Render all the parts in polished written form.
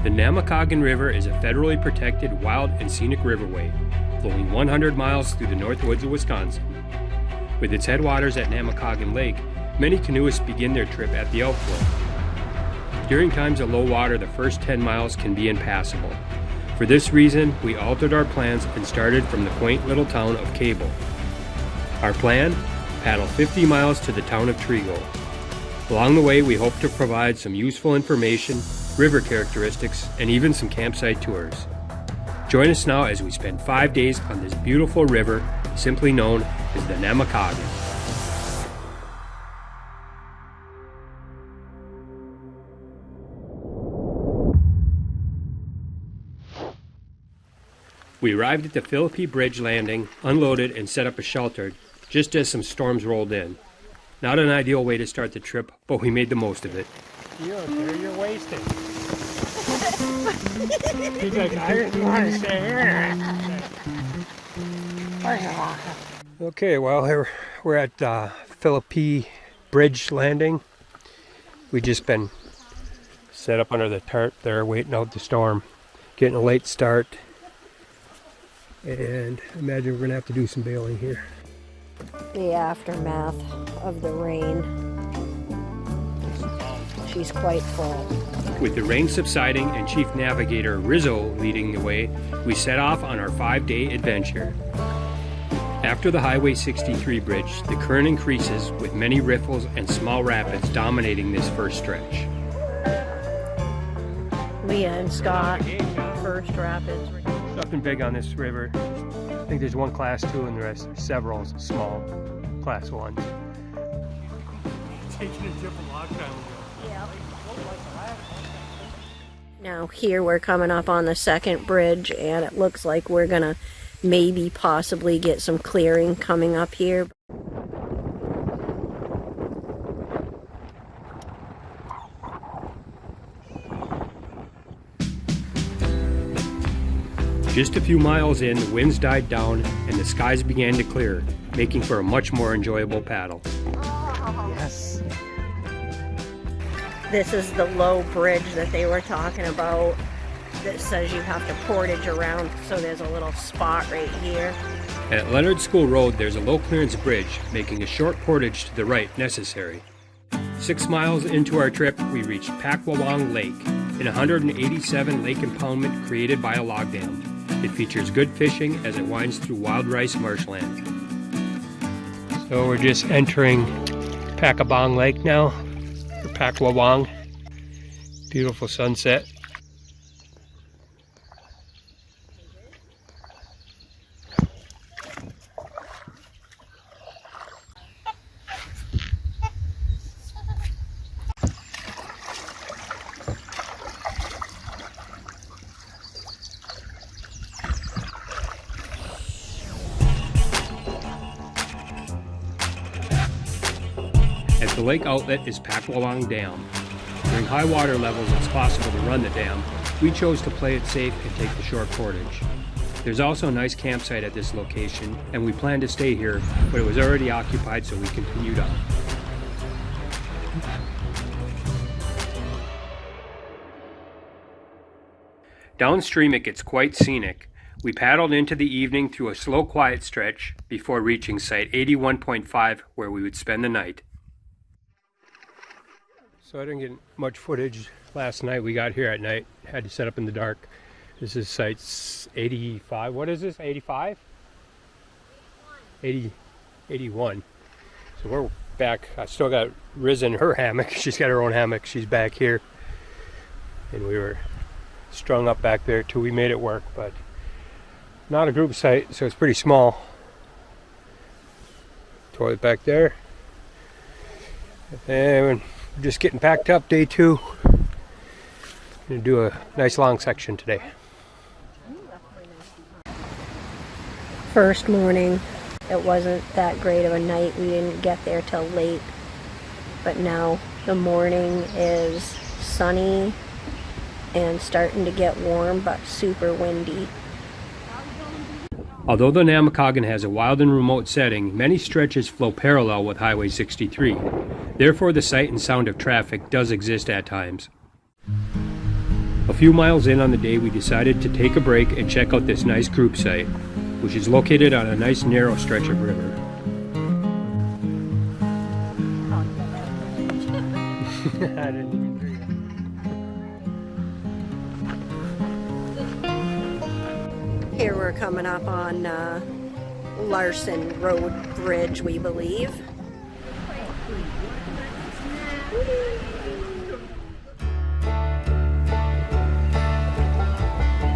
The Namekagon River is a federally protected wild and scenic riverway, flowing 100 miles through the north woods of Wisconsin. With its headwaters at Namekagon Lake, many canoeists begin their trip at the outflow. During times of low water, the first 10 miles can be impassable. For this reason, we altered our plans and started from the quaint little town of Cable. Our plan? Paddle 50 miles to the town of Trego. Along the way, we hope to provide some useful information, river characteristics, and even some campsite tours. Join us now as we spend 5 days on this beautiful river, simply known as the Namekagon. We arrived at the Philippi Bridge landing, unloaded, and set up a shelter just as some storms rolled in. Not an ideal way to start the trip, but we made the most of it. You're wasted. He's like, I didn't want to stay here. Okay, well, we're at Philippi Bridge landing. We just been set up under the tarp there, waiting out the storm, getting a late start. And I imagine we're going to have to do some bailing here. The aftermath of the rain. She's quite full. With the rain subsiding and Chief Navigator Rizzo leading the way, we set off on our 5-day adventure. After the Highway 63 bridge, the current increases with many riffles and small rapids dominating this first stretch. Leah and Scott, first rapids. Nothing big on this river. I think there's one class 2 and the rest several small class 1s. Taking a different lockdown. Yeah. Now here we're coming up on the second bridge, and it looks like we're gonna maybe possibly get some clearing coming up here. Just a few miles in, the winds died down and the skies began to clear, making for a much more enjoyable paddle. Yes. This is the low bridge that they were talking about that says you have to portage around, so there's a little spot right here. At Leonard School Road, there's a low clearance bridge, making a short portage to the right necessary. 6 miles into our trip, we reached Pakwawang Lake, an 187 lake impoundment created by a log dam. It features good fishing as it winds through wild rice marshland. So we're just entering Pakwawang Lake now, or Pakwawang. Beautiful sunset. At the lake outlet is Pakwawang Dam. During high water levels, it's possible to run the dam. We chose to play it safe and take the short portage. There's also a nice campsite at this location, and we planned to stay here, but it was already occupied, so we continued on. Downstream, it gets quite scenic. We paddled into the evening through a slow, quiet stretch before reaching site 81.5, where we would spend the night. So I didn't get much footage last night. We got here at night, had to set up in the dark. This is site 85. What is this? 85? 81. So we're back. I still got Riz in her hammock. She's got her own hammock. She's back here. And we were strung up back there too. We made it work, but not a group site, so it's pretty small. Toilet back there. And we're just getting packed up, day 2. Gonna do a nice long section today. First morning, it wasn't that great of a night. We didn't get there till late. But now the morning is sunny and starting to get warm, but super windy. Although the Namekagon has a wild and remote setting, many stretches flow parallel with Highway 63. Therefore, the sight and sound of traffic does exist at times. A few miles in on the day, we decided to take a break and check out this nice group site, which is located on a nice narrow stretch of river. Here we're coming up on Larson Road Bridge, we believe.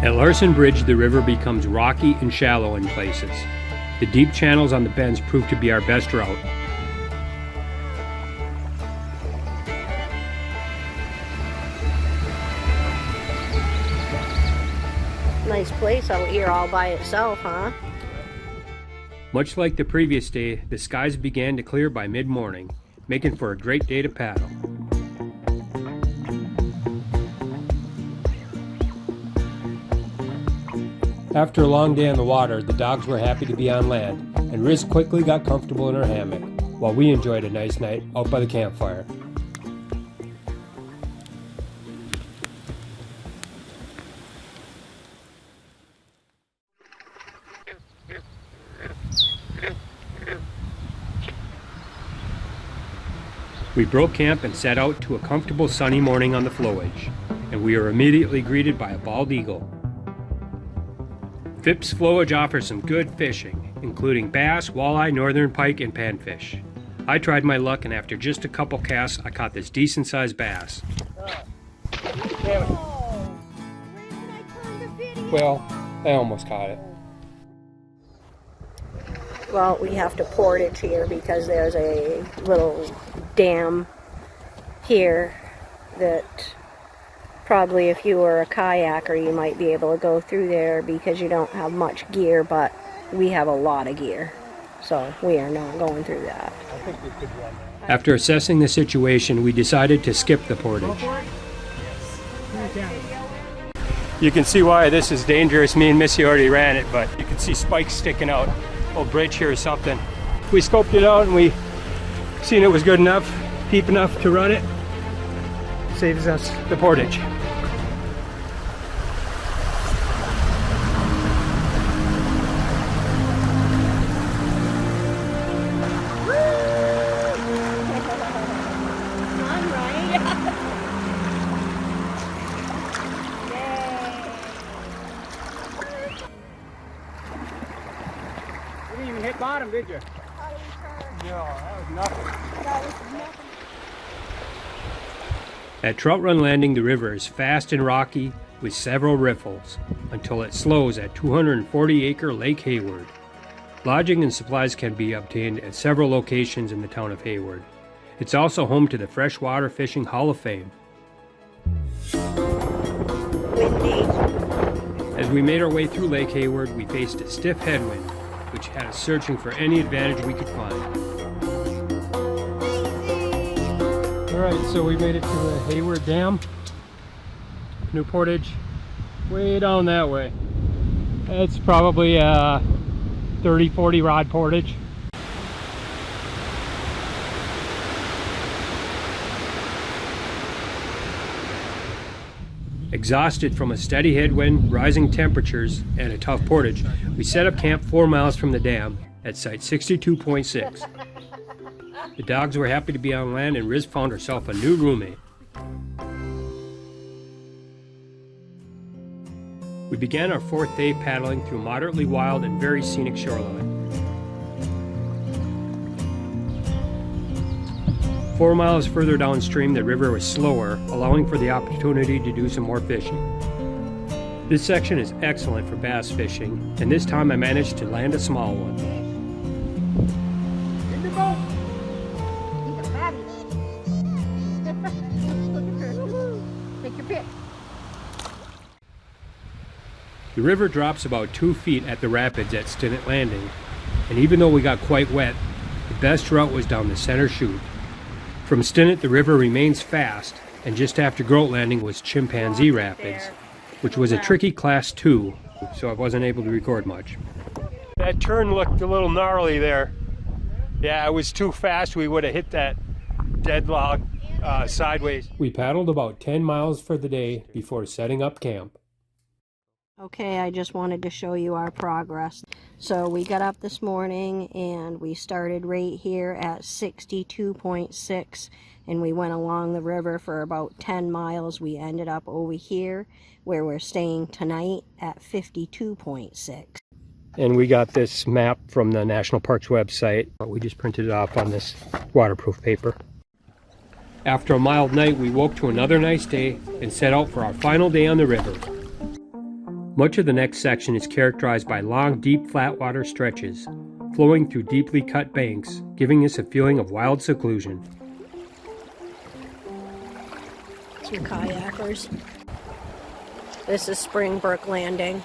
At Larson Bridge, the river becomes rocky and shallow in places. The deep channels on the bends prove to be our best route. Nice place out here all by itself, huh? Much like the previous day, the skies began to clear by mid-morning, making for a great day to paddle. After a long day on the water, the dogs were happy to be on land, and Riz quickly got comfortable in her hammock, while we enjoyed a nice night out by the campfire. We broke camp and set out to a comfortable sunny morning on the flowage, and we were immediately greeted by a bald eagle. Phipps flowage offers some good fishing, including bass, walleye, northern pike, and panfish. I tried my luck, and after just a couple casts, I caught this decent-sized bass. Well, I almost caught it. Well, we have to portage here because there's a little dam here that probably if you were a kayaker you might be able to go through there because you don't have much gear, but we have a lot of gear, so we are not going through that. After assessing the situation, we decided to skip the portage. You can see why this is dangerous. Me and Missy already ran it, but you can see spikes sticking out. Old bridge here or something. We scoped it out and we seen it was good enough, deep enough to run it. Saves us the portage. You didn't even hit bottom, did you? No, that was nothing. At Trout Run Landing, the river is fast and rocky with several riffles until it slows at 240-acre Lake Hayward. Lodging and supplies can be obtained at several locations in the town of Hayward. It's also home to the Freshwater Fishing Hall of Fame. Windy. As we made our way through Lake Hayward, we faced a stiff headwind, which had us searching for any advantage we could find. Alright, so we made it to the Hayward Dam. Canoe portage, way down that way. It's probably a 30-40 rod portage. Exhausted from a steady headwind, rising temperatures, and a tough portage, we set up camp 4 miles from the dam at site 62.6. The dogs were happy to be on land, and Riz found herself a new roommate. We began our 4th day paddling through moderately wild and very scenic shoreline. 4 miles further downstream, the river was slower, allowing for the opportunity to do some more fishing. This section is excellent for bass fishing, and this time I managed to land a small one. In the boat! Take your pick. The river drops about 2 feet at the rapids at Stinnett Landing, and even though we got quite wet, the best route was down the center chute. From Stinnett, the river remains fast, and just after Groat Landing was Chimpanzee Rapids, which was a tricky class 2, so I wasn't able to record much. That turn looked a little gnarly there. Yeah, it was too fast. We would have hit that dead log. sideways. We paddled about 10 miles for the day before setting up camp. Okay, I just wanted to show you our progress. So we got up this morning and we started right here at 62.6 and we went along the river for about 10 miles. We ended up over here where we're staying tonight at 52.6. And we got this map from the National Parks website. We just printed it off on this waterproof paper. After a mild night, we woke to another nice day and set out for our final day on the river. Much of the next section is characterized by long, deep, flat water stretches, flowing through deeply cut banks, giving us a feeling of wild seclusion. Some kayakers. This is Springbrook Landing.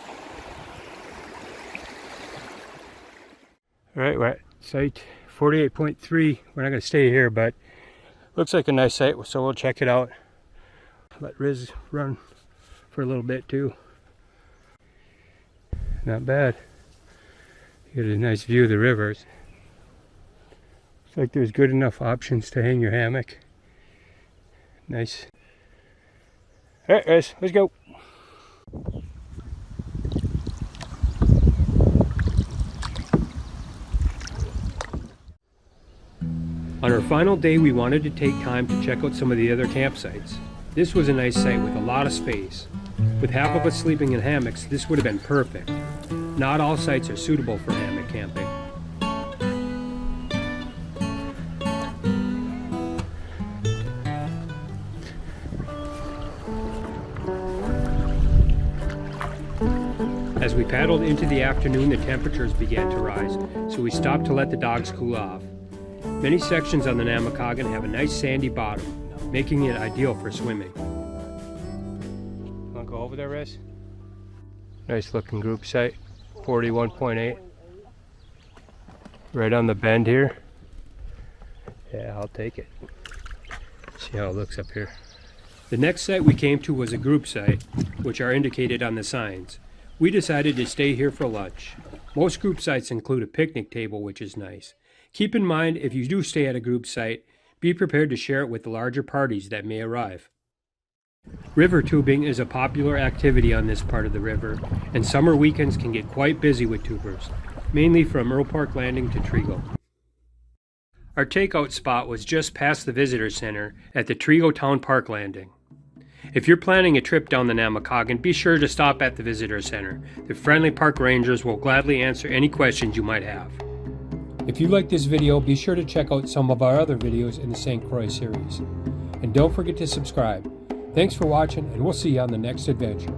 All right, we're at site 48.3. We're not going to stay here, but looks like a nice site, so we'll check it out. Let Riz run for a little bit too. Not bad. You get a nice view of the rivers. Looks like there's good enough options to hang your hammock. Nice. All right, Riz, let's go. On our final day, we wanted to take time to check out some of the other campsites. This was a nice site with a lot of space. With half of us sleeping in hammocks, this would have been perfect. Not all sites are suitable for hammock camping. As we paddled into the afternoon, the temperatures began to rise, so we stopped to let the dogs cool off. Many sections on the Namekagon have a nice sandy bottom, making it ideal for swimming. Want to go over there, Riz? Nice looking group site, 41.8. Right on the bend here. Yeah, I'll take it. See how it looks up here. The next site we came to was a group site, which are indicated on the signs. We decided to stay here for lunch. Most group sites include a picnic table, which is nice. Keep in mind, if you do stay at a group site, be prepared to share it with the larger parties that may arrive. River tubing is a popular activity on this part of the river, and summer weekends can get quite busy with tubers, mainly from Earl Park Landing to Trego. Our takeout spot was just past the visitor center at the Trego Town Park Landing. If you're planning a trip down the Namekagon, be sure to stop at the visitor center. The friendly park rangers will gladly answer any questions you might have. If you like this video, be sure to check out some of our other videos in the St. Croix series. And don't forget to subscribe. Thanks for watching, and we'll see you on the next adventure.